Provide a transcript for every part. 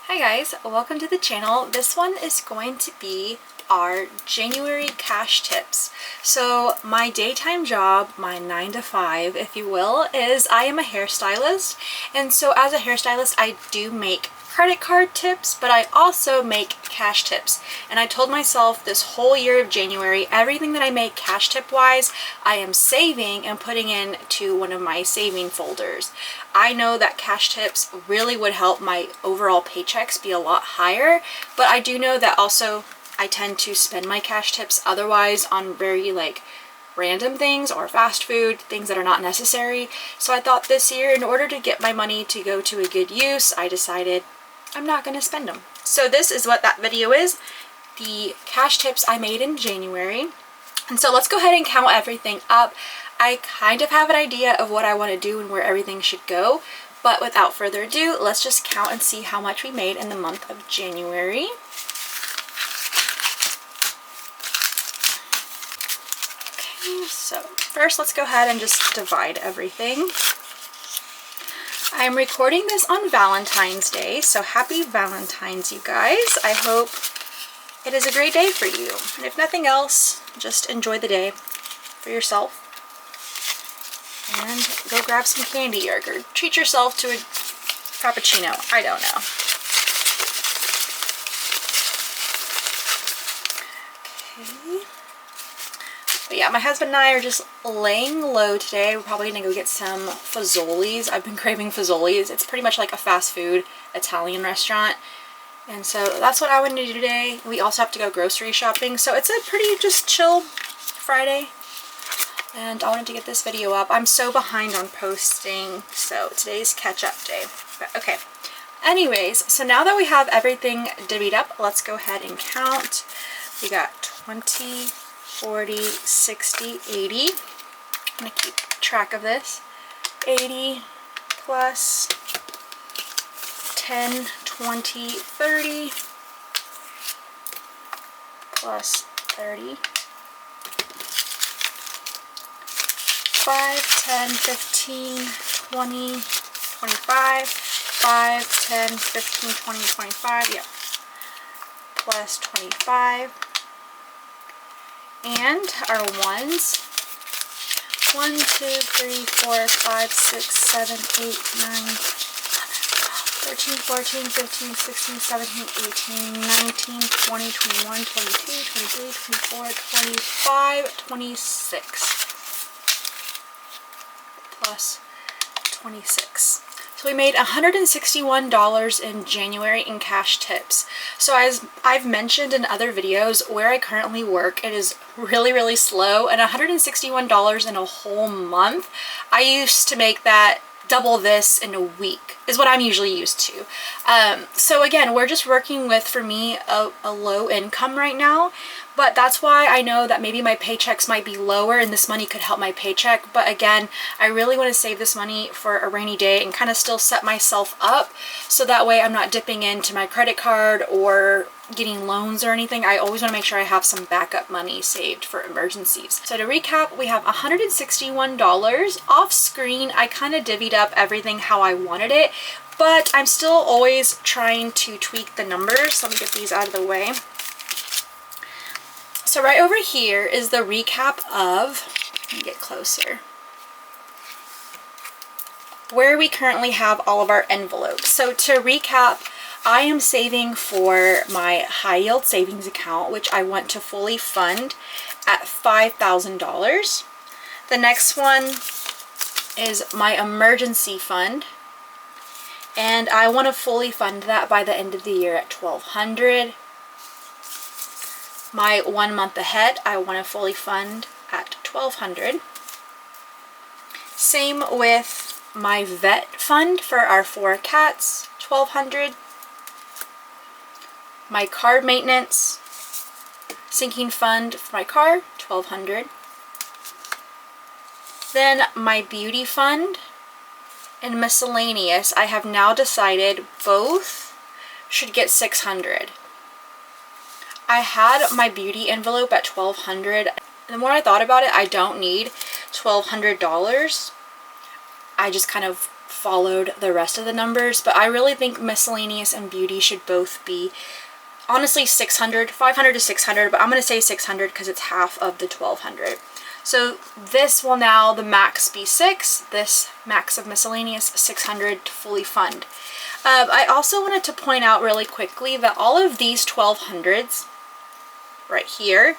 Hi guys, welcome to the channel. This one is going to be our January cash tips. So my daytime job, my 9 to 5 if you will, is I am a hairstylist, and so as a hairstylist I do make credit card tips, but I also make cash tips. And I told myself this whole year of January, everything that I make cash tip wise, I am saving and putting into one of my saving folders. I know that cash tips really would help my overall paychecks be a lot higher, but I do know that also I tend to spend my cash tips otherwise on very random things or fast food, things that are not necessary. So I thought this year, in order to get my money to go to a good use, I decided I'm not going to spend them. So this is what that video is, the cash tips I made in January. And so let's go ahead and count everything up. I kind of have an idea of what I want to do and where everything should go, but without further ado, let's just count and see how much we made in the month of January. Okay, so first let's go ahead and just divide everything. I'm recording this on Valentine's Day, so happy Valentine's, you guys. I hope it is a great day for you. And if nothing else, just enjoy the day for yourself. And go grab some candy or treat yourself to a frappuccino. I don't know. Okay. But yeah, my husband and I are just laying low today. We're probably gonna go get some fazoli's. I've been craving fazoli's. It's pretty much like a fast food Italian restaurant. And so that's what I want to do today. We also have to go grocery shopping. So it's a pretty just chill Friday. And I wanted to get this video up. I'm so behind on posting, so today's catch-up day. But okay. Anyways, so now that we have everything divvied up, let's go ahead and count. We got 20, 40, 60, 80. I'm gonna keep track of this. 80 plus 10, 20, 30 plus 30. 5, 10, 15, 20, 25, 5, 10, 15, 20, 25, yeah, plus 25, and our ones, 1, 2, 3, 4, 5, 6, 7, 8, 9, 13, 14, 15, 16, 17, 18, 19, 20, 21, 22, 23, 24, 25, 26. Plus 26. So we made $161 in January in cash tips. So as I've mentioned in other videos, where I currently work, it is really slow, and $161 in a whole month. I used to make that double this in a week is what I'm usually used to. So again, we're just working with, for me, a low income right now, but that's why I know that maybe my paychecks might be lower and this money could help my paycheck. But again, I really want to save this money for a rainy day and kind of still set myself up so that way I'm not dipping into my credit card or getting loans or anything. I always want to make sure I have some backup money saved for emergencies. So to recap, we have $161 off screen. I kind of divvied up everything how I wanted it, but I'm still always trying to tweak the numbers. Let me get these out of the way. So right over here is the recap of, let me get closer, where we currently have all of our envelopes. So to recap, I am saving for my high yield savings account, which I want to fully fund at $5,000. The next one is my emergency fund, and I want to fully fund that by the end of the year at $1,200. My 1 month ahead, I want to fully fund at $1,200. Same with my vet fund for our 4 cats, $1,200. My car maintenance, sinking fund for my car, $1,200. Then my beauty fund and miscellaneous, I have now decided both should get $600. I had my beauty envelope at $1,200. The more I thought about it, I don't need $1,200. I just kind of followed the rest of the numbers, but I really think miscellaneous and beauty should both be honestly 600, 500 to 600, but I'm going to say 600 because it's half of the 1200. So this will now the max be 6, this max of miscellaneous 600 to fully fund. I also wanted to point out really quickly that all of these 1200s right here,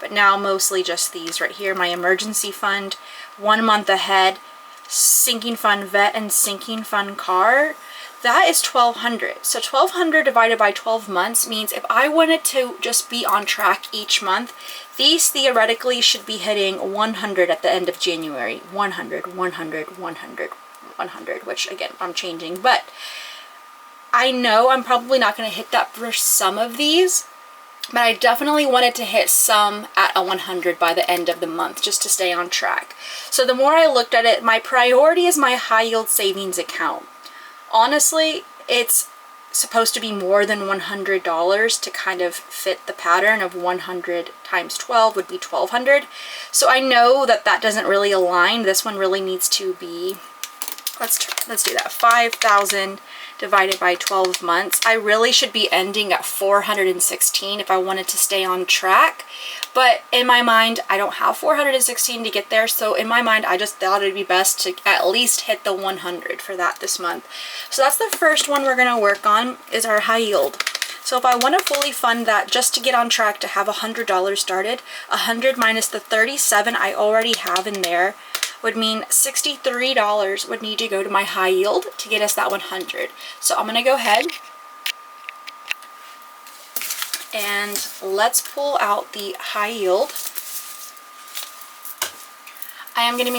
but now mostly just these right here, my emergency fund, 1 month ahead, sinking fund vet, and sinking fund car, that is 1200. So 1200 divided by 12 months means if I wanted to just be on track each month, these theoretically should be hitting 100 at the end of January. 100, 100, 100, 100, which again, I'm changing, but I know I'm probably not going to hit that for some of these, but I definitely wanted to hit some at a 100 by the end of the month just to stay on track. So the more I looked at it, my priority is my high yield savings account. Honestly, it's supposed to be more than $100 to kind of fit the pattern of 100 times 12 would be 1200. So I know that that doesn't really align. This one really needs to be, let's do that, 5,000 divided by 12 months. I really should be ending at 416 if I wanted to stay on track. But in my mind, I don't have 416 to get there. So in my mind, I just thought it'd be best to at least hit the 100 for that this month. So that's the first one we're going to work on, is our high yield. So if I want to fully fund that just to get on track to have $100 started, 100 minus the 37 I already have in there would mean $63 would need to go to my high yield to get us that 100. So I'm going to go ahead and let's pull out the high yield. I am going to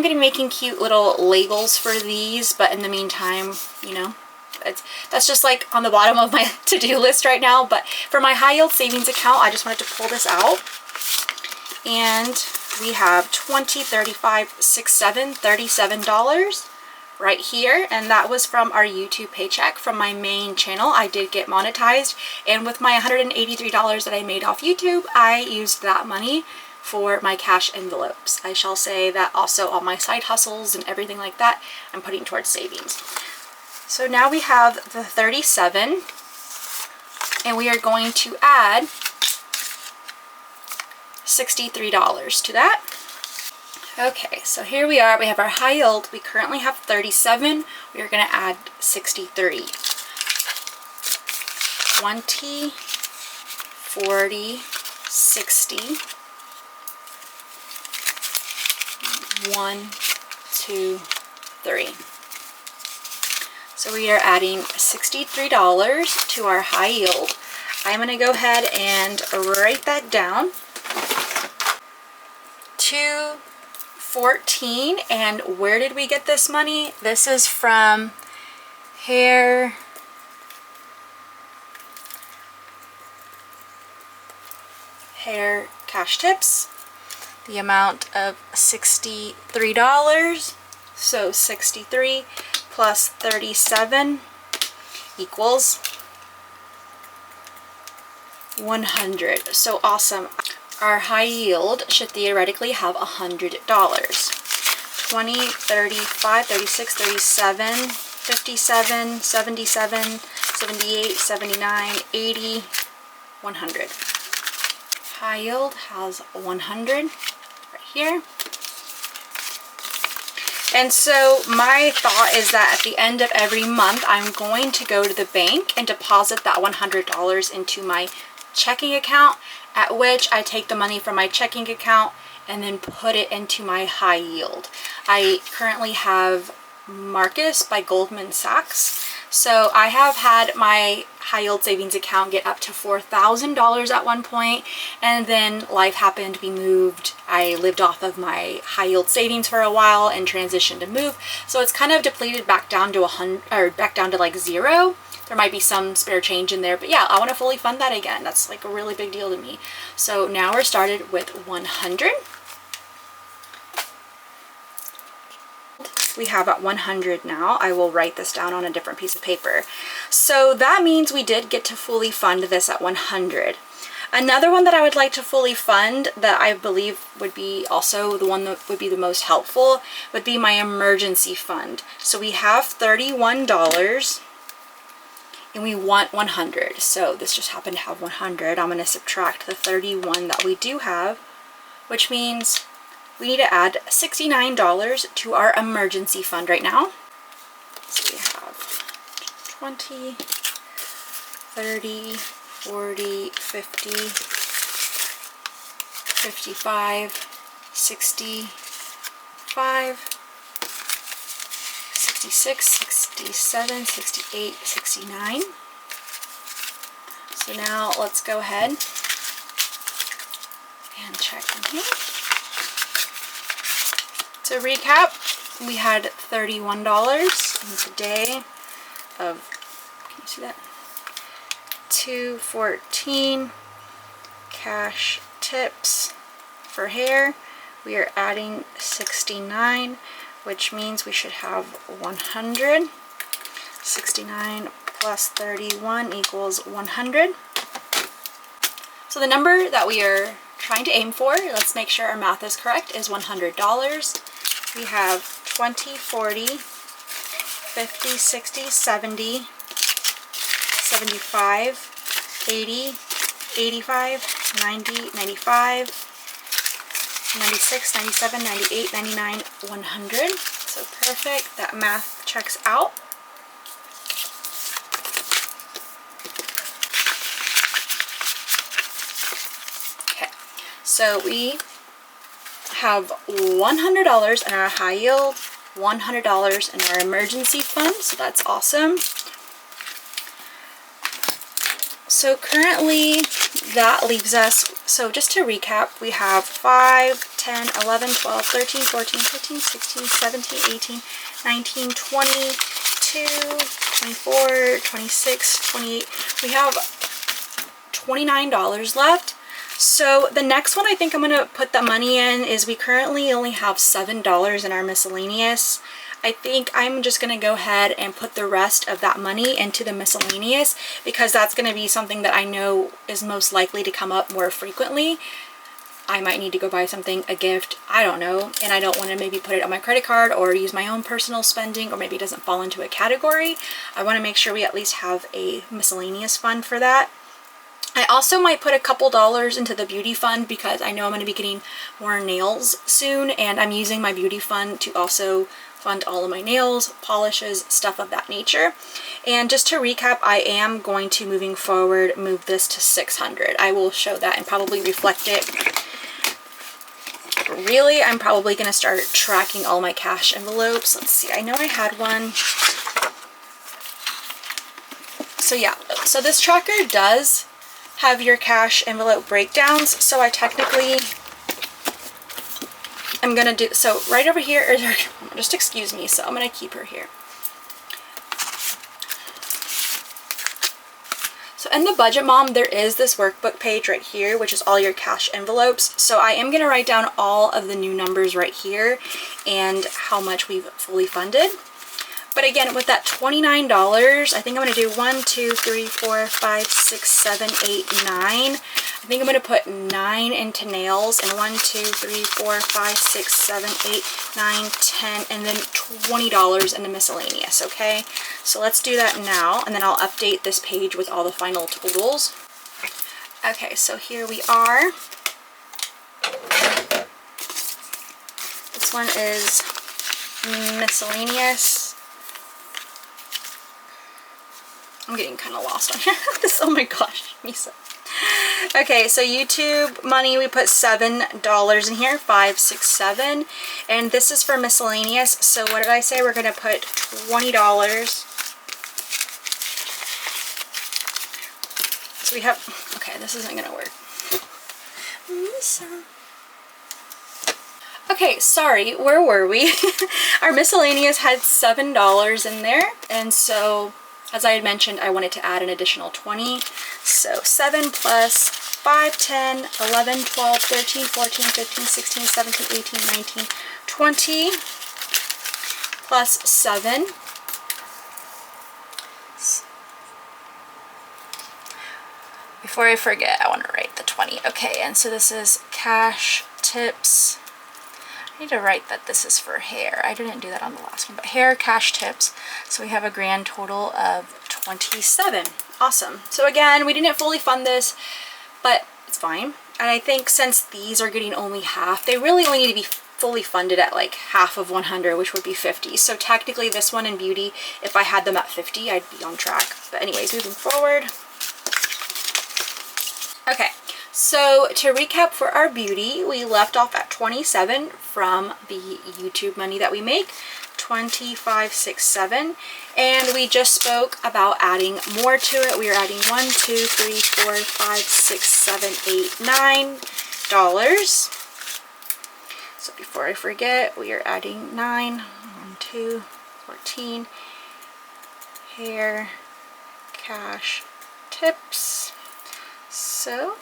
be making cute little labels for these, but in the meantime, you know, that's just like on the bottom of my to-do list right now. But for my high yield savings account, I just wanted to pull this out. And we have $20, $35, $6, $7, $37 right here, and that was from our YouTube paycheck from my main channel. I did get monetized, and with my $183 that I made off YouTube, I used that money for my cash envelopes. I shall say that also all my side hustles and everything like that I'm putting towards savings. So now we have the 37, and we are going to add $63 to that. Okay, so here we are. We have our high yield. We currently have 37. We are going to add 63. 20, 40, 60. 1, 2, 3. So we are adding $63 to our high yield. I'm going to go ahead and write that down. 214, and where did we get this money? This is from Hair Cash Tips. The amount of $63. So 63 plus 37 equals 100. So awesome. Our high yield should theoretically have $100. 20, 35, 36, 37, 57, 77, 78, 79, 80, 100. High yield has 100 right here. And so my thought is that at the end of every month, I'm going to go to the bank and deposit that $100 into my checking account, at which I take the money from my checking account and then put it into my high yield. I currently have Marcus by Goldman Sachs. So I have had my high yield savings account get up to $4,000 at one point, and then life happened, we moved. I lived off of my high yield savings for a while and transitioned to move. So it's kind of depleted back down to like zero. There might be some spare change in there, but yeah, I want to fully fund that again. That's like a really big deal to me. So now we're started with 100. We have at 100 now. I will write this down on a different piece of paper. So that means we did get to fully fund this at 100. Another one that I would like to fully fund that I believe would be also the one that would be the most helpful would be my emergency fund. So we have $31 and we want 100. So this just happened to have 100. I'm going to subtract the 31 that we do have, which means we need to add $69 to our emergency fund right now. So we have 20, 30, 40, 50, 55, 65, 66, 67, 68, 69. So now let's go ahead and check in here. To recap, we had $31 in today of, can you see that? $214 cash tips for hair. We are adding 69, which means we should have 100. 69 plus 31 equals 100. So the number that we are trying to aim for, let's make sure our math is correct, is $100. We have 20, 40, 50, 60, 70, 75, 80, 85, 90, 95, 96, 97, 98, 99, 100. So perfect. That math checks out. Okay, so we have $100 in our high yield, $100 in our emergency fund, so that's awesome. So currently that leaves us, so just to recap, we have 5, 10, 11, 12, 13, 14, 15, 16, 17, 18, 19, 20, 24, 26, 28. We have $29 left. So the next one I think I'm going to put the money in is we currently only have $7 in our miscellaneous. I think I'm just going to go ahead and put the rest of that money into the miscellaneous because that's going to be something that I know is most likely to come up more frequently. I might need to go buy something, a gift, I don't know, and I don't want to maybe put it on my credit card or use my own personal spending, or maybe it doesn't fall into a category. I want to make sure we at least have a miscellaneous fund for that. I also might put a couple dollars into the beauty fund because I know I'm going to be getting more nails soon, and I'm using my beauty fund to also fund all of my nails, polishes, stuff of that nature. And just to recap, I am going to, moving forward, move this to 600. I will show that and probably reflect it. Really, I'm probably going to start tracking all my cash envelopes. Let's see, I know I had one. So yeah, so this tracker does have your cash envelope breakdowns. So I technically I'm gonna do, so right over here is her, just excuse me, so I'm gonna keep her here. So in the Budget Mom, there is this workbook page right here, which is all your cash envelopes. So I am gonna write down all of the new numbers right here and how much we've fully funded. But again, with that $29, I think I'm going to do 1, 2, 3, 4, 5, 6, 7, 8, 9. I think I'm going to put 9 into nails, and 1, 2, 3, 4, 5, 6, 7, 8, 9, 10, and then $20 in the miscellaneous, okay? So let's do that now, and then I'll update this page with all the final totals. Okay, so here we are. This one is miscellaneous. I'm getting kind of lost on here. Oh my gosh, Misa. Okay, so YouTube money, we put $7 in here, 5, 6, 7, and this is for miscellaneous. So what did I say? We're gonna put $20. So we have, okay, this isn't gonna work. Misa. Okay, sorry, where were we? Our miscellaneous had $7 in there, and so as I had mentioned, I wanted to add an additional 20. So 7 plus 5, 10, 11, 12, 13, 14, 15, 16, 17, 18, 19, 20 plus 7. before I forget, I want to write the 20. Okay, and so this is cash tips. I need to write that this is for hair. I didn't do that on the last one, but hair cash tips. So we have a grand total of 27. Awesome. So again, we didn't fully fund this, but it's fine. And I think since these are getting only half, they really only need to be fully funded at like half of 100, which would be 50. So technically this one in beauty, if I had them at 50, I'd be on track. But anyways, moving forward. Okay, so to recap for our beauty, we left off at 27 from the YouTube money that we make, 25.67, and we just spoke about adding more to it. We are adding $1, $2, $3, $4, $5, $6, $7, $8, $9. So before I forget, we are adding 9, 1, 2, 14, hair, cash, tips. So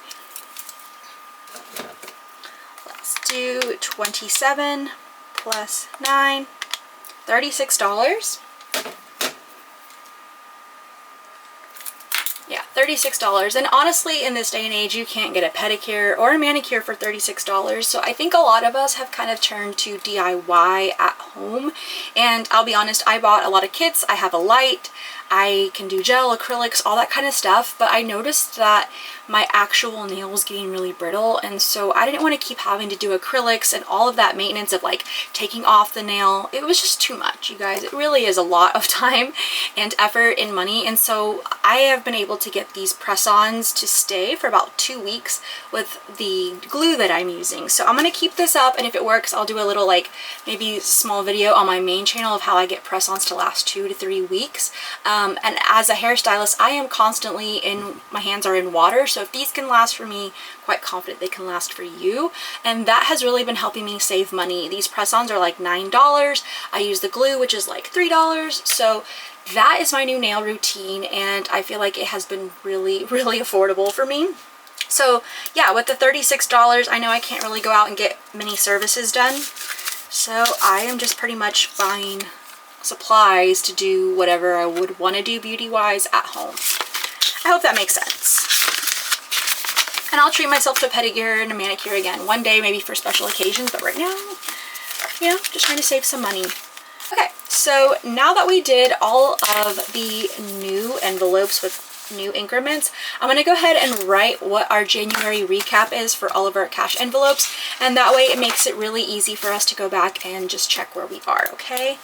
let's do 27 plus 9, $36. Yeah, $36. And honestly, in this day and age, you can't get a pedicure or a manicure for $36. So I think a lot of us have kind of turned to DIY at home. And I'll be honest, I bought a lot of kits. I have a light. I can do gel, acrylics, all that kind of stuff, but I noticed that my actual nail was getting really brittle, and so I didn't want to keep having to do acrylics and all of that maintenance of like taking off the nail. It was just too much, you guys. It really is a lot of time and effort and money, and so I have been able to get these press-ons to stay for about 2 weeks with the glue that I'm using. So I'm going to keep this up, and if it works, I'll do a little like maybe small video on my main channel of how I get press-ons to last 2 to 3 weeks. And as a hairstylist, I am constantly my hands are in water. So if these can last for me, quite confident they can last for you. And that has really been helping me save money. These press-ons are like $9. I use the glue, which is like $3. So that is my new nail routine. And I feel like it has been really, really affordable for me. So yeah, with the $36, I know I can't really go out and get many services done. So I am just pretty much buying supplies to do whatever I would want to do beauty-wise at home. I hope that makes sense. And I'll treat myself to a pedicure and a manicure again one day, maybe for special occasions, but right now, you know, just trying to save some money. Okay, so now that we did all of the new envelopes with new increments, I'm going to go ahead and write what our January recap is for all of our cash envelopes, and that way it makes it really easy for us to go back and just check where we are, okay?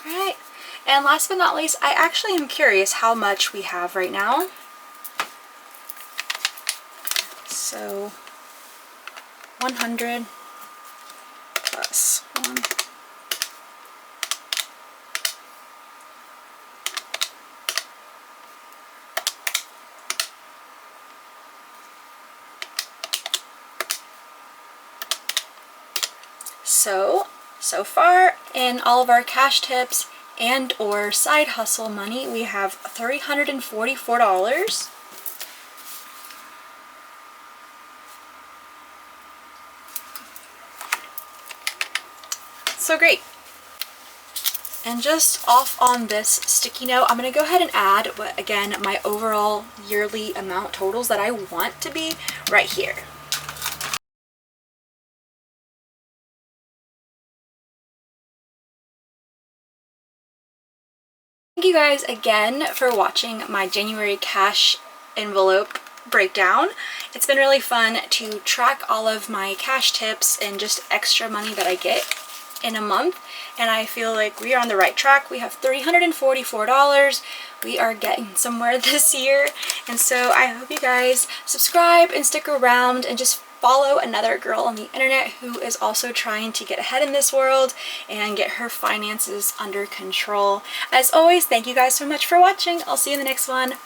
Alright, and last but not least, I actually am curious how much we have right now. So 100 plus 1. So far in all of our cash tips and or side hustle money, we have $344. So great. And just off on this sticky note, I'm going to go ahead and add, again, my overall yearly amount totals that I want to be right here. Thank you guys again for watching my January cash envelope breakdown. It's been really fun to track all of my cash tips and just extra money that I get in a month, and I feel like we are on the right track. We have $344. We are getting somewhere this year, and so I hope you guys subscribe and stick around and just follow another girl on the internet who is also trying to get ahead in this world and get her finances under control. As always, thank you guys so much for watching. I'll see you in the next one.